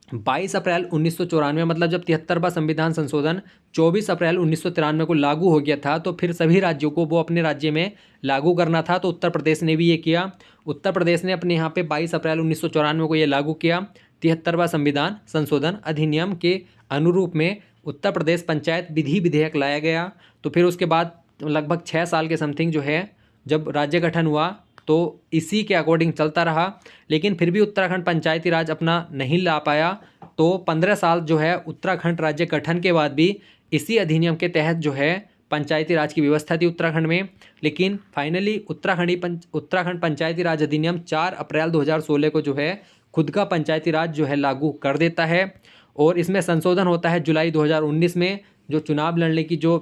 22 अप्रैल 1994 मतलब जब 73वां संविधान संशोधन 24 अप्रैल 1993 को लागू हो गया था, तो फिर सभी राज्यों को वो अपने राज्य में लागू करना था। तो उत्तर प्रदेश ने भी ये किया। उत्तर प्रदेश ने अपने यहाँ पे 22 अप्रैल 1994 को ये लागू किया। 73वां संविधान संशोधन अधिनियम के अनुरूप में उत्तर प्रदेश पंचायत विधि विधेयक लाया गया। तो फिर उसके बाद लगभग 6 साल के समथिंग जो है जब राज्य गठन हुआ तो इसी के अकॉर्डिंग चलता रहा, लेकिन फिर भी उत्तराखंड पंचायती राज अपना नहीं ला पाया। तो 15 साल जो है उत्तराखंड राज्य गठन के बाद भी इसी अधिनियम के तहत जो है पंचायती राज की व्यवस्था थी उत्तराखंड में। लेकिन फाइनली उत्तराखंड पंचायती राज अधिनियम 4 अप्रैल 2016 को जो है खुद का पंचायती राज जो है लागू कर देता है। और इसमें संशोधन होता है जुलाई 2019 में, जो चुनाव लड़ने की जो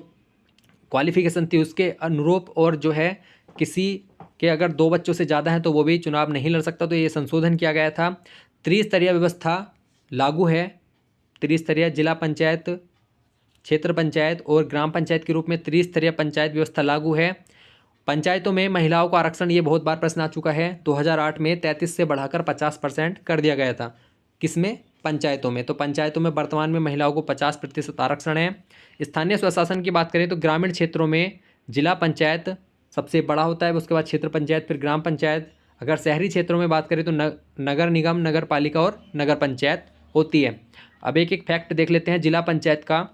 क्वालिफिकेशन थी उसके अनुरूप, और जो है किसी के अगर 2 बच्चों से ज़्यादा हैं तो वो भी चुनाव नहीं लड़ सकता। तो ये संशोधन किया गया था। त्रिस्तरीय व्यवस्था लागू है। त्रिस्तरीय जिला पंचायत, क्षेत्र पंचायत और ग्राम पंचायत के रूप में त्रिस्तरीय पंचायत व्यवस्था लागू है। पंचायतों में महिलाओं का आरक्षण, ये बहुत बार प्रश्न आ चुका है। 2008 में 33 से बढ़ाकर 50% कर दिया गया था। किसमें? पंचायतों में। तो पंचायतों में वर्तमान में महिलाओं को 50% आरक्षण है। स्थानीय स्वशासन की बात करें तो ग्रामीण क्षेत्रों में जिला पंचायत सबसे बड़ा होता है, उसके बाद क्षेत्र पंचायत, फिर ग्राम पंचायत। अगर शहरी क्षेत्रों में बात करें तो नगर निगम, नगर पालिका और नगर पंचायत होती है। अब एक एक फैक्ट देख लेते हैं जिला पंचायत का।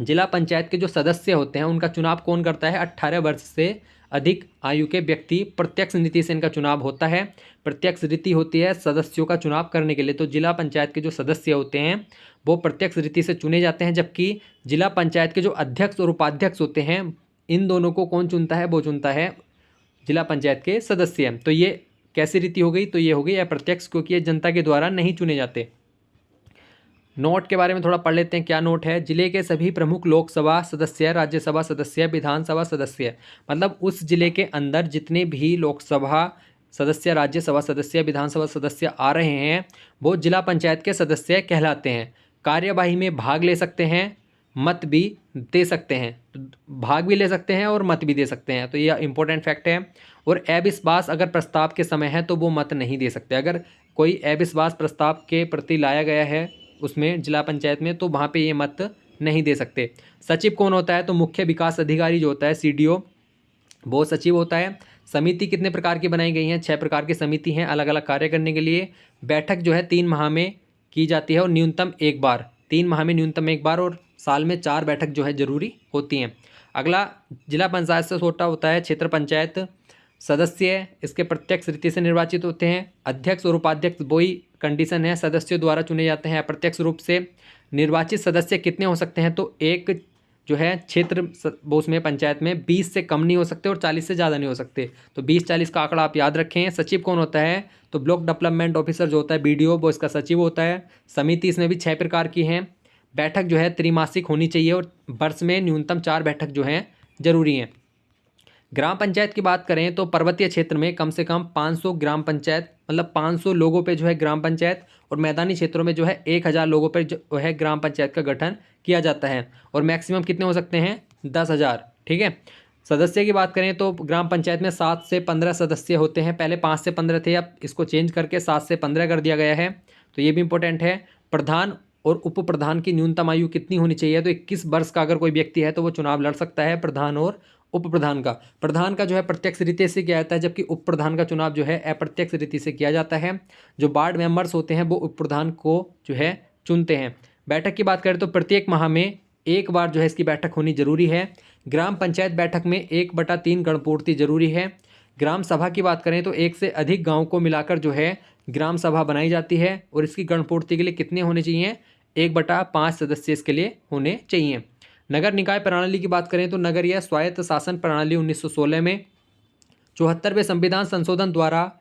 जिला पंचायत के जो सदस्य होते हैं उनका चुनाव कौन करता है? 18 वर्ष से अधिक आयु के व्यक्ति, प्रत्यक्ष नीति से इनका चुनाव होता है। प्रत्यक्ष रीति होती है सदस्यों का चुनाव करने के लिए। तो जिला पंचायत के जो सदस्य होते हैं वो प्रत्यक्ष रीति से चुने जाते हैं, जबकि जिला पंचायत के जो अध्यक्ष और उपाध्यक्ष होते हैं इन दोनों को कौन चुनता है? वो चुनता है जिला पंचायत के सदस्य। तो ये कैसी रीति हो गई? तो ये हो गई अप्रत्यक्ष, क्योंकि ये जनता के द्वारा नहीं चुने जाते। नोट के बारे में थोड़ा पढ़ लेते हैं। क्या नोट है? जिले के सभी प्रमुख लोकसभा सदस्य, राज्यसभा सदस्य, विधानसभा सदस्य, मतलब उस जिले के अंदर जितने भी लोकसभा सदस्य, राज्यसभा सदस्य, विधानसभा सदस्य आ रहे हैं वो जिला पंचायत के सदस्य कहलाते हैं। कार्यवाही में भाग ले सकते हैं, मत भी दे सकते हैं। तो भाग भी ले सकते हैं और मत भी दे सकते हैं। तो ये इंपॉर्टेंट फैक्ट है। और अविश्वास अगर प्रस्ताव के समय है तो वो मत नहीं दे सकते। अगर कोई अविश्वास प्रस्ताव के प्रति लाया गया है उसमें जिला पंचायत में तो वहाँ पे ये मत नहीं दे सकते। सचिव कौन होता है? तो मुख्य विकास अधिकारी जो होता है CDO, वो सचिव होता है। समिति कितने प्रकार की बनाई गई हैं? 6 प्रकार की समिति हैं अलग अलग कार्य करने के लिए। बैठक जो है 3 माह में की जाती है और न्यूनतम 1 बार, 3 माह में न्यूनतम 1 बार, और साल में 4 बैठक जो है जरूरी होती हैं। अगला जिला पंचायत से छोटा होता है क्षेत्र पंचायत। सदस्य इसके प्रत्यक्ष रीति से निर्वाचित होते हैं। अध्यक्ष और उपाध्यक्ष वही कंडीशन है, सदस्यों द्वारा चुने जाते हैं अप्रत्यक्ष रूप से। निर्वाचित सदस्य कितने हो सकते हैं? तो एक जो है क्षेत्र वो उसमें पंचायत में 20 से कम नहीं हो सकते और 40 से ज़्यादा नहीं हो सकते। तो 20-40 का आंकड़ा आप याद रखें। सचिव कौन होता है? तो ब्लॉक डेवलपमेंट ऑफिसर जो होता है BDO, वो इसका सचिव होता है। समिति इसमें भी 6 प्रकार की हैं। बैठक जो है त्रैमासिक होनी चाहिए और वर्ष में न्यूनतम 4 बैठक जो हैं जरूरी हैं। ग्राम पंचायत की बात करें तो पर्वतीय क्षेत्र में कम से कम 500 ग्राम पंचायत, मतलब 500 लोगों पे जो है ग्राम पंचायत, और मैदानी क्षेत्रों में जो है 1000 लोगों पर जो है ग्राम पंचायत का गठन किया जाता है। और मैक्सिमम कितने हो सकते हैं? 10,000। ठीक है। सदस्य की बात करें तो ग्राम पंचायत में 7 से 15 सदस्य होते हैं। पहले 5 से 15 थे, अब इसको चेंज करके 7 से 15 कर दिया गया है, तो ये भी इंपॉर्टेंट है। प्रधान और उप प्रधान की न्यूनतम आयु कितनी होनी चाहिए? तो 21 वर्ष का अगर कोई व्यक्ति है तो वो चुनाव लड़ सकता है। प्रधान और उप प्रधान का, प्रधान का जो है प्रत्यक्ष रीति से किया जाता है, जबकि उप प्रधान का चुनाव जो है अप्रत्यक्ष रीति से किया जाता है। जो वार्ड मेंबर्स होते हैं वो उप प्रधान को जो है चुनते हैं। बैठक की बात करें तो प्रत्येक माह में 1 बार जो है इसकी बैठक होनी जरूरी है। ग्राम पंचायत बैठक में 1/3 गणपूर्ति जरूरी है। ग्राम सभा की बात करें तो 1 से अधिक गाँव को मिलाकर जो है ग्राम सभा बनाई जाती है, और इसकी गणपूर्ति के लिए कितने होने चाहिए? 1/5 सदस्य इसके लिए होने चाहिए। नगर निकाय प्रणाली की बात करें तो नगरीय स्वायत्त शासन प्रणाली 1916 में 74वें संविधान संशोधन द्वारा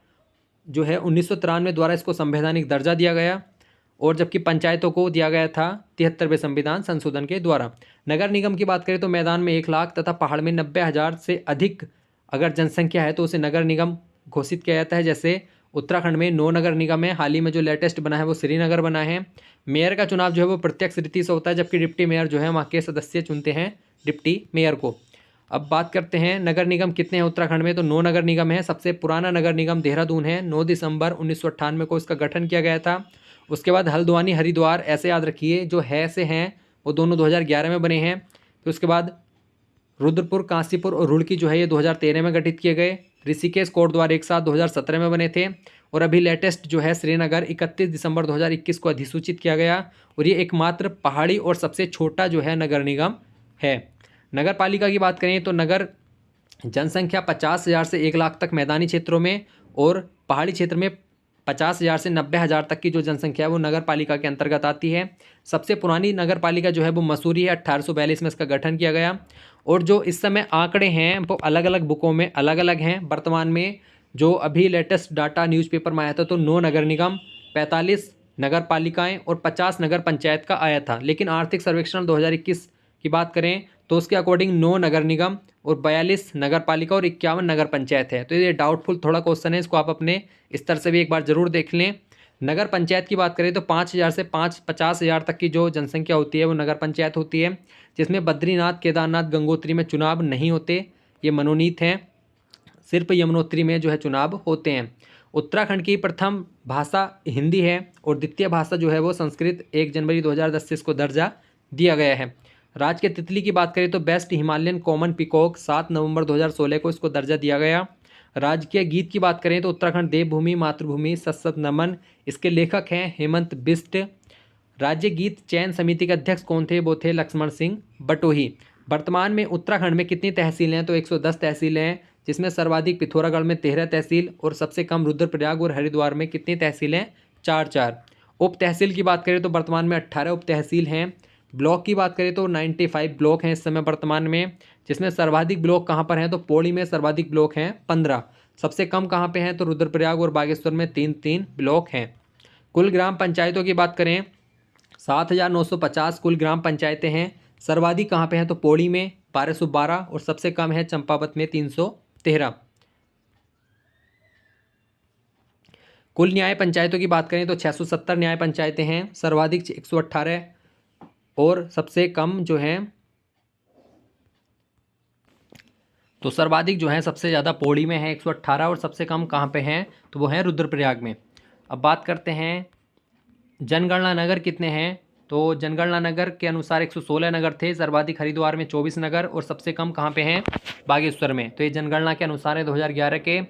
जो है 1993 द्वारा इसको संवैधानिक दर्जा दिया गया, और जबकि पंचायतों को दिया गया था 73वें संविधान संशोधन के द्वारा। नगर निगम की बात करें तो मैदान में 1 लाख तथा पहाड़ में 90,000 से अधिक अगर जनसंख्या है तो उसे नगर निगम घोषित किया जाता है। जैसे उत्तराखंड में 9 नगर निगम है, हाल ही में जो लेटेस्ट बना है वो श्रीनगर बना है। मेयर का चुनाव जो है वो प्रत्यक्ष रीति से होता है, जबकि डिप्टी मेयर जो है वहाँ के सदस्य चुनते हैं डिप्टी मेयर को। अब बात करते हैं नगर निगम कितने हैं उत्तराखंड में, तो 9 नगर निगम है। सबसे पुराना नगर निगम देहरादून है, 9 दिसंबर 1998 को इसका गठन किया गया था। उसके बाद हल्द्वानी, हरिद्वार, ऐसे याद रखिए, जो है से हैं वो दोनों 2011 में बने हैं। फिर उसके बाद रुद्रपुर, काशीपुर और रुड़की जो है ये 2013 में गठित किए गए। ऋषिकेश, कोटद्वार एक साथ 2017 में बने थे। और अभी लेटेस्ट जो है श्रीनगर 31 दिसंबर 2021 को अधिसूचित किया गया, और ये एकमात्र पहाड़ी और सबसे छोटा जो है नगर निगम है। नगर पालिका की बात करें तो नगर जनसंख्या 50,000 से 1 लाख तक मैदानी क्षेत्रों में, और पहाड़ी क्षेत्र में 50,000 से 90,000 तक की जो जनसंख्या है वो नगर पालिका के अंतर्गत आती है। सबसे पुरानी नगर पालिका जो है वो मसूरी है, 1842 में इसका गठन किया गया। और जो इस समय आंकड़े हैं वो अलग अलग बुकों में अलग अलग हैं। वर्तमान में जो अभी लेटेस्ट डाटा न्यूज़पेपर में आया था तो 9 नगर निगम, 45 नगर पालिकाएँ और 50 नगर पंचायत का आया था। लेकिन आर्थिक सर्वेक्षण 2021 की बात करें तो उसके अकॉर्डिंग 9 नगर निगम और 42 नगर पालिका और 51 नगर पंचायत है। तो ये डाउटफुल थोड़ा क्वेश्चन है, इसको आप अपने स्तर से भी एक बार जरूर देख लें। नगर पंचायत की बात करें तो 5,000 से 50,000 तक की जो जनसंख्या होती है वो नगर पंचायत होती है, जिसमें बद्रीनाथ, केदारनाथ, गंगोत्री में चुनाव नहीं होते, ये मनोनीत हैं। सिर्फ यमुनोत्री में जो है चुनाव होते हैं। उत्तराखंड की प्रथम भाषा हिंदी है और द्वितीय भाषा जो है वो संस्कृत। 1 जनवरी 2010 से इसको दर्जा दिया गया है। राज्य के तितली की बात करें तो बेस्ट हिमालयन कॉमन पिकॉक 7 नवंबर 2016 को इसको दर्जा दिया गया। राज्य के गीत की बात करें तो उत्तराखंड देवभूमि मातृभूमि सत नमन, इसके लेखक हैं हेमंत बिष्ट। राज्य गीत चयन समिति के अध्यक्ष कौन थे? वो थे लक्ष्मण सिंह बटोही। वर्तमान में उत्तराखंड में कितनी तहसीलें हैं? तो 110 तहसीलें हैं, जिसमें सर्वाधिक पिथौरागढ़ में 13 तहसील और सबसे कम रुद्रप्रयाग और हरिद्वार में कितनी तहसीलें? 4-4। उप तहसील की बात करें तो वर्तमान में 18 उप तहसील हैं। ब्लॉक की बात करें तो 95 ब्लॉक हैं इस समय वर्तमान में, जिसमें सर्वाधिक ब्लॉक कहाँ पर हैं? तो पौड़ी में सर्वाधिक ब्लॉक हैं 15। सबसे कम कहाँ पे हैं? तो रुद्रप्रयाग और बागेश्वर में 3-3 ब्लॉक हैं। कुल ग्राम पंचायतों की बात करें 7,950 कुल ग्राम पंचायतें हैं। सर्वाधिक कहाँ पे हैं? तो पौड़ी में 1212 और सबसे कम है चंपावत में 313। कुल न्याय पंचायतों की बात करें तो 670 न्याय पंचायतें हैं। सर्वाधिक 118 और सबसे कम जो है तो सर्वाधिक जो है सबसे ज़्यादा पौड़ी में है 118 और सबसे कम कहाँ पे हैं? तो वो है रुद्रप्रयाग में। अब बात करते हैं जनगणना नगर कितने हैं? तो जनगणना नगर के अनुसार 116 नगर थे, सर्वाधिक हरिद्वार में 24 नगर और सबसे कम कहाँ पे हैं, बागेश्वर में। तो ये जनगणना के अनुसार है 2011 के।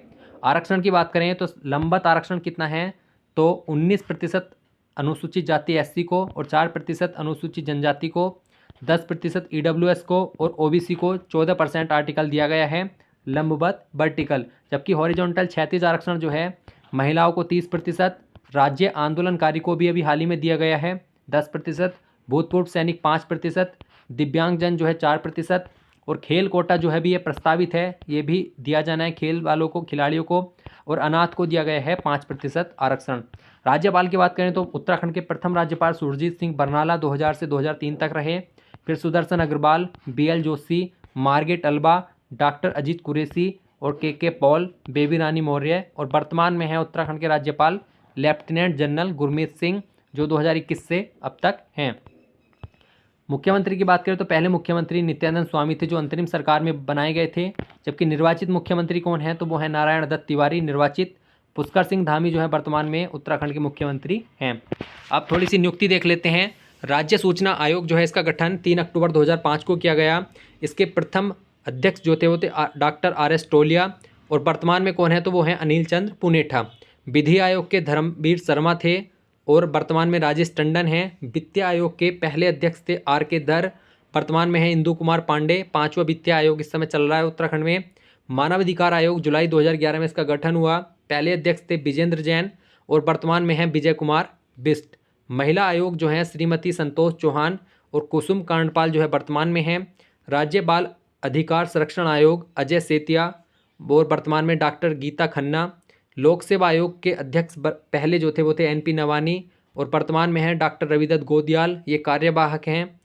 आरक्षण की बात करें तो लंबत आरक्षण कितना है, तो 19% अनुसूचित जाति एससी को और 4% अनुसूचित जनजाति को, 10% ईडब्ल्यूएस को और ओबीसी को 14% आर्टिकल दिया गया है लंबवत वर्टिकल। जबकि हॉरिजॉन्टल क्षैतिज आरक्षण जो है महिलाओं को 30%, राज्य आंदोलनकारी को भी अभी हाल ही में दिया गया है 10%, भूतपूर्व सैनिक 5%, दिव्यांगजन जो है 4%, और खेल कोटा जो है भी ये प्रस्तावित है, ये भी दिया जाना है खेल वालों को, खिलाड़ियों को, और अनाथ को दिया गया है 5% आरक्षण। राज्यपाल की बात करें तो उत्तराखंड के प्रथम राज्यपाल सुरजीत सिंह बरनाला 2000 से 2003 तक रहे। फिर सुदर्शन अग्रवाल, बीएल जोशी, मार्गेट अल्बा, डॉक्टर अजीत कुरैशी और के पॉल, बेबी रानी मौर्य, और वर्तमान में है उत्तराखंड के राज्यपाल लेफ्टिनेंट जनरल गुरमीत सिंह, जो 2021 से अब तक हैं। मुख्यमंत्री की बात करें तो पहले मुख्यमंत्री नित्यानंद स्वामी थे, जो अंतरिम सरकार में बनाए गए थे। जबकि निर्वाचित मुख्यमंत्री कौन है, तो वो है नारायण दत्त तिवारी निर्वाचित। पुष्कर सिंह धामी जो है वर्तमान में उत्तराखंड के मुख्यमंत्री हैं। अब थोड़ी सी नियुक्ति देख लेते हैं। राज्य सूचना आयोग जो है इसका गठन 3 अक्टूबर 2005 को किया गया। इसके प्रथम अध्यक्ष जो थे वो थे डॉक्टर RS टोलिया, और वर्तमान में कौन है, तो वो हैं अनिल चंद्र पुनेठा। विधि आयोग के धर्मवीर शर्मा थे और वर्तमान में राजेश टंडन हैं। वित्त आयोग के पहले अध्यक्ष थे RK धर, वर्तमान में है इंदु कुमार पांडे। 5वां वित्त आयोग इस समय चल रहा है उत्तराखंड में। मानवाधिकार आयोग जुलाई 2011 में इसका गठन हुआ। पहले अध्यक्ष थे विजेंद्र जैन और वर्तमान में है विजय कुमार बिस्ट। महिला आयोग जो है श्रीमती संतोष चौहान और कुसुम कांडपाल जो है वर्तमान में है। राज्य बाल अधिकार संरक्षण आयोग अजय सेतिया और वर्तमान में डॉक्टर गीता खन्ना। लोक सेवा आयोग के अध्यक्ष पहले जो थे वो थे NP नवानी और वर्तमान में है डॉक्टर रविदत्त गोदियाल, ये कार्यवाहक हैं।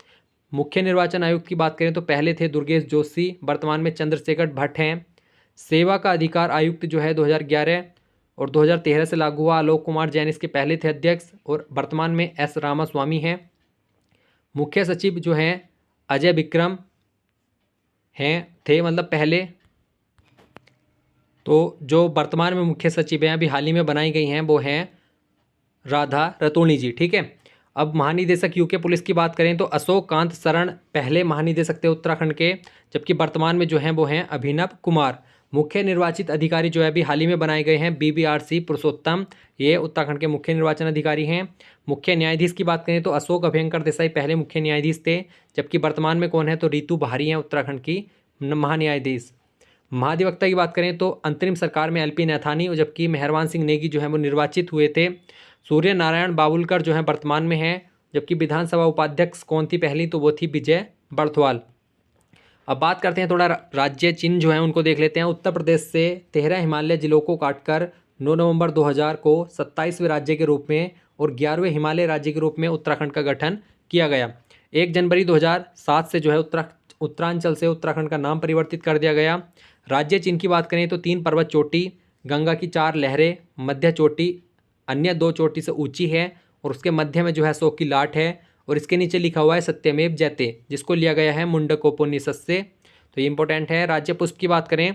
मुख्य निर्वाचन आयुक्त की बात करें तो पहले थे दुर्गेश जोशी, वर्तमान में चंद्रशेखर भट्ट हैं। सेवा का अधिकार आयुक्त जो है 2011 और 2013 से लागू हुआ। आलोक कुमार जैन इसके पहले थे अध्यक्ष और वर्तमान में S रामास्वामी हैं। मुख्य सचिव जो हैं अजय विक्रम हैं थे, मतलब पहले। तो जो वर्तमान में मुख्य सचिव हैं अभी हाल ही में बनाई गई हैं वो हैं राधा रतोनी जी, ठीक है। अब महानिदेशक यूके पुलिस की बात करें तो अशोक कांत शरण पहले महानिदेशक थे उत्तराखंड के, जबकि वर्तमान में जो हैं वो हैं अभिनव कुमार। मुख्य निर्वाचित अधिकारी जो है अभी हाल ही में बनाए गए हैं BBRC पुरुषोत्तम, ये उत्तराखंड के मुख्य निर्वाचन अधिकारी हैं। मुख्य न्यायाधीश की बात करें तो अशोक अभयंकर देसाई पहले मुख्य न्यायाधीश थे, जबकि वर्तमान में कौन है, तो रितु बहारी हैं उत्तराखंड की महान्यायाधीश। महाधिवक्ता की बात करें तो अंतरिम सरकार में LP नैथानी और जबकि मेहरबान सिंह नेगी जो है वो निर्वाचित हुए थे। सूर्य नारायण बाबुलकर जो है वर्तमान में हैं, जबकि विधानसभा उपाध्यक्ष कौन थी पहली, तो वो थी विजय बर्थवाल। अब बात करते हैं थोड़ा राज्य चिन्ह जो है उनको देख लेते हैं। उत्तर प्रदेश से 13 हिमालय जिलों को काटकर 9 नवंबर 2000 को 27वें राज्य के रूप में और 11वें हिमालय राज्य के रूप में उत्तराखंड का गठन किया गया। 1 जनवरी 2007 से जो है उत्तरांचल से उत्तराखंड का नाम परिवर्तित कर दिया गया। राज्य चिन्ह की बात करें तो 3 पर्वत चोटी, गंगा की 4 लहरें, मध्य चोटी अन्य 2 चोटी से ऊंची है और उसके मध्य में जो है अशोक की लाट है और इसके नीचे लिखा हुआ है सत्यमेव जयते, जिसको लिया गया है मुंडकोपनिषद से। तो ये इंपॉर्टेंट है। राज्य पुष्प की बात करें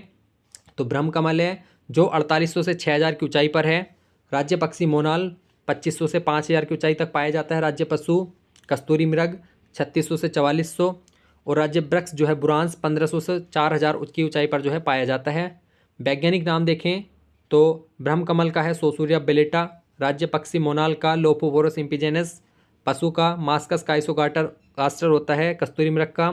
तो ब्रह्म कमल है, जो 4800 से 6000 की ऊंचाई पर है। राज्य पक्षी मोनाल 2500 से 5000 की ऊंचाई तक पाया जाता है। राज्य पशु कस्तूरी मृग 3600 से 4400 और राज्य वृक्ष जो है बुरांस 1500 से 4000 की ऊंचाई पर जो है पाया जाता है। वैज्ञानिक नाम देखें तो ब्रह्म कमल का है सोसूरिया बेलेटा, राज्य पक्षी मोनाल का लोपोफोरस इम्पिजेनस, पशु का मास्कस काइसोगाटर कास्टर होता है, कस्तूरी मृग का,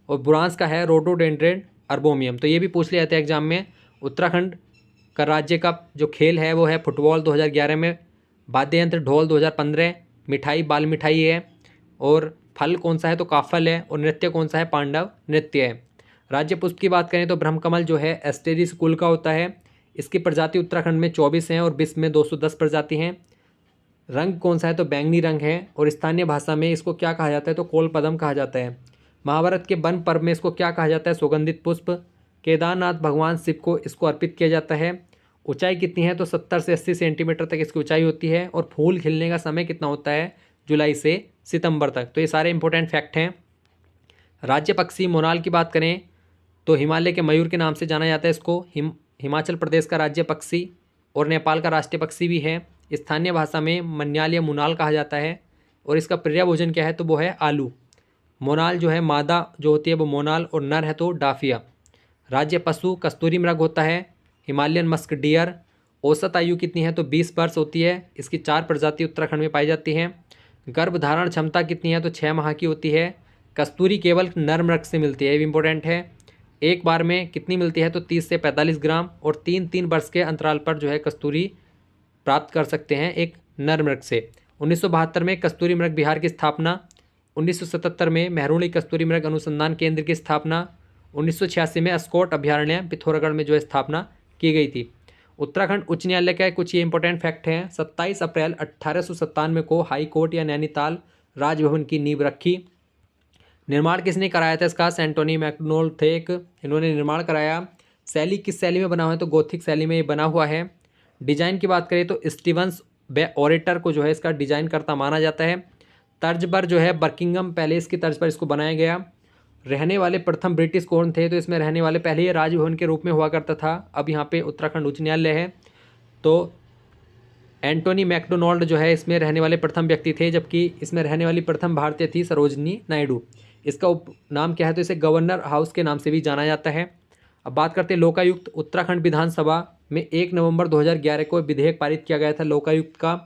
और बुरांस का है रोडोडेंड्रेन अर्बोमियम। तो ये भी पूछ लिया जाता है एग्जाम में। उत्तराखंड का राज्य का जो खेल है वो है फुटबॉल 2011 में, वाद्य यंत्र ढोल 2015, मिठाई बाल मिठाई है, और फल कौन सा है, तो काफल है, और नृत्य कौन सा है, पांडव नृत्य है। राज्य पुष्प की बात करें तो ब्रह्मकमल जो है एस्टेरिस कुल का होता है। इसकी प्रजाति उत्तराखंड में 24 हैं और विश्व में 210 प्रजाति हैं। रंग कौन सा है, तो बैंगनी रंग है, और स्थानीय भाषा में इसको क्या कहा जाता है, तो कोल पदम कहा जाता है। महाभारत के वन पर्व में इसको क्या कहा जाता है, सुगंधित पुष्प। केदारनाथ भगवान शिव को इसको अर्पित किया जाता है। ऊंचाई कितनी है, तो 70 से 80 सेंटीमीटर तक इसकी ऊंचाई होती है, और फूल खिलने का समय कितना होता है, जुलाई से सितंबर तक। तो ये सारे इंपॉर्टेंट फैक्ट हैं। राज्य पक्षी मोनाल की बात करें तो हिमालय के मयूर के नाम से जाना जाता है इसको। हिमाचल प्रदेश का राज्य पक्षी और नेपाल का राष्ट्रीय पक्षी भी है। स्थानीय भाषा में मन्याल या मुनाल कहा जाता है। और इसका प्रिय भोजन क्या है, तो वो है आलू। मोनाल जो है मादा जो होती है वो मोनाल, और नर है तो डाफिया। राज्य पशु कस्तूरी मृग होता है। Himalayan musk deer. औसत आयु कितनी है, तो 20 वर्ष होती है। इसकी 4 प्रजाति उत्तराखंड में पाई जाती हैं। गर्भधारण क्षमता कितनी है, तो 6 माह की होती है। कस्तूरी केवल नर मृग से मिलती है, ये भी इंपॉर्टेंट है। एक बार में कितनी मिलती है, तो 30 से 45 ग्राम, और 3-3 वर्ष के अंतराल पर जो है कस्तूरी प्राप्त कर सकते हैं एक नर मृग से। 1972 में कस्तूरी मृग बिहार की स्थापना। 1977 में मेहरुणी कस्तूरी मृग अनुसंधान केंद्र की स्थापना। 1986 में अस्कोट अभयारण्य पिथौरागढ़ में जो है स्थापना की गई थी। उत्तराखंड उच्च न्यायालय का कुछ ये इंपॉर्टेंट फैक्ट हैं। 27 अप्रैल 1897 को हाई कोर्ट या नैनीताल राजभवन की नींव रखी। निर्माण किसने कराया था इसका, एंटोनी मैकडोनाल्ड थे एक, इन्होंने निर्माण कराया। शैली किस शैली में बना हुआ है, तो गोथिक शैली में ये बना हुआ है। डिजाइन की बात करें तो स्टीवंस ओरेटर को जो है इसका डिजाइन करता माना जाता है। तर्ज पर जो है बर्किंगम पैलेस की तर्ज पर इसको बनाया गया। रहने वाले प्रथम ब्रिटिश कौन थे, तो इसमें रहने वाले पहले ये राजभवन के रूप में हुआ करता था, अब यहाँ पे उत्तराखंड उच्च न्यायालय है। तो एंटोनी मैकडोनाल्ड जो है इसमें रहने वाले प्रथम व्यक्ति थे, जबकि इसमें रहने वाली प्रथम भारतीय थी सरोजनी नायडू। इसका उपनाम क्या है, तो इसे गवर्नर हाउस के नाम से भी जाना जाता है। अब बात करते हैं लोकायुक्त। उत्तराखंड विधानसभा में 1 नवंबर 2011 को विधेयक पारित किया गया था लोकायुक्त का,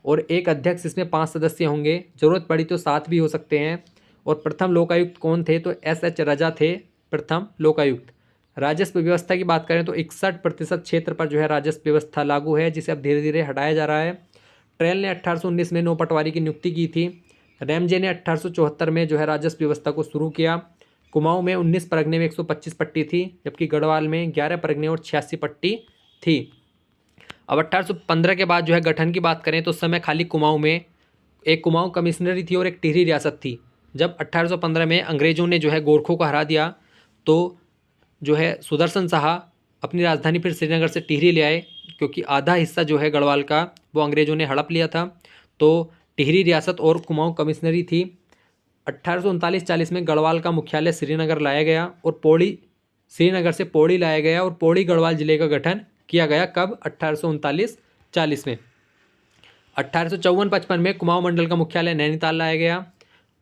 और एक अध्यक्ष, इसमें 5 सदस्य होंगे, जरूरत पड़ी तो 7 भी हो सकते हैं। और प्रथम लोकायुक्त कौन थे, तो SH रजा थे प्रथम लोकायुक्त। राजस्व व्यवस्था की बात करें तो 61% क्षेत्र पर जो है राजस्व व्यवस्था लागू है, जिसे अब धीरे धीरे हटाया जा रहा है। ट्रेल ने 1819 में 9 पटवारी की नियुक्ति की थी। रैमजे ने 1874 में जो है राजस्व व्यवस्था को शुरू किया। कुमाऊं में 19 परगने में 125 पट्टी थी, जबकि गढ़वाल में 11 परगने और 86 पट्टी थी। अब 1815 के बाद जो है गठन की बात करें तो उस समय खाली कुमाऊं में एक कुमाऊं कमिश्नरी थी और एक टिहरी रियासत थी। जब 1815 में अंग्रेजों ने जो है गोरखों को हरा दिया, तो जो है सुदर्शन शाह अपनी राजधानी फिर श्रीनगर से टिहरी ले आए, क्योंकि आधा हिस्सा जो है गढ़वाल का वो अंग्रेजों ने हड़प लिया था। तो टिहरी रियासत और कुमाऊं कमिश्नरी थी। 1839-40 में गढ़वाल का मुख्यालय श्रीनगर लाया गया, और पौड़ी श्रीनगर से पौड़ी लाया गया, और पौड़ी गढ़वाल जिले का गठन किया गया। कब, 1839-40 में। 1854-55 में कुमाऊं मंडल का मुख्यालय नैनीताल लाया गया।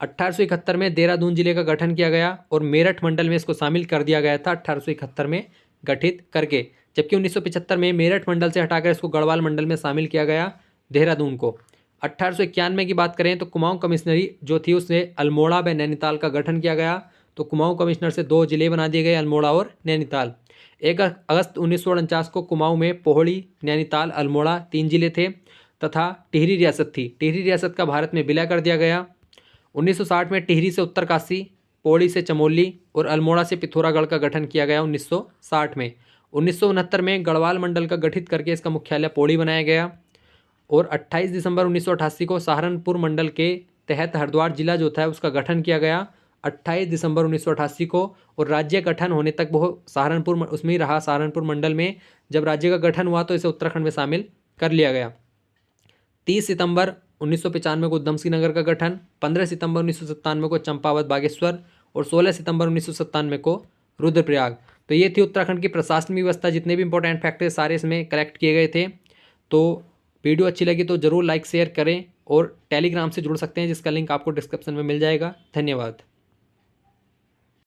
1871 में देहरादून जिले का गठन किया गया, और मेरठ मंडल में इसको शामिल कर दिया गया था 1871 में गठित करके। जबकि 1975 में मेरठ मंडल से हटाकर इसको गढ़वाल मंडल में शामिल किया गया, देहरादून को। 1891 की बात करें तो कुमाऊं कमिश्नरी जो थी उससे अल्मोड़ा व नैनीताल का गठन किया गया। तो कुमाऊं कमिश्नर से 2 जिले बना दिए गए, अल्मोड़ा और नैनीताल। 1 अगस्त 1949 को कुमाऊं में पोहड़ी, नैनीताल, अल्मोड़ा 3 जिले थे, तथा टिहरी रियासत थी। टिहरी रियासत का भारत में विलय कर दिया गया। 1960 में टिहरी से उत्तरकाशी, पौड़ी से चमोली और अल्मोड़ा से पिथौरागढ़ का गठन किया गया 1960 में। 1969 में गढ़वाल मंडल का गठित करके इसका मुख्यालय पौड़ी बनाया गया, और 28 दिसंबर 1988 को सहारनपुर मंडल के तहत हरिद्वार जिला जो था उसका गठन किया गया 28 दिसंबर 1988 को। और राज्य गठन होने तक वो सहारनपुर उसमें ही रहा, सहारनपुर मंडल में। जब राज्य का गठन हुआ तो इसे उत्तराखंड में शामिल कर लिया गया। 30 सितंबर 1995 को उधमसिंह नगर का गठन, 15 सितंबर 1997 को चंपावत बागेश्वर, और 16 सितंबर 1997 को रुद्रप्रयाग। तो ये थी उत्तराखंड की प्रशासनिक व्यवस्था। जितने भी इंपॉर्टेंट फैक्ट सारे इसमें कलेक्ट किए गए थे। तो वीडियो अच्छी लगी तो ज़रूर लाइक शेयर करें, और टेलीग्राम से जुड़ सकते हैं जिसका लिंक आपको डिस्क्रिप्शन में मिल जाएगा। धन्यवाद।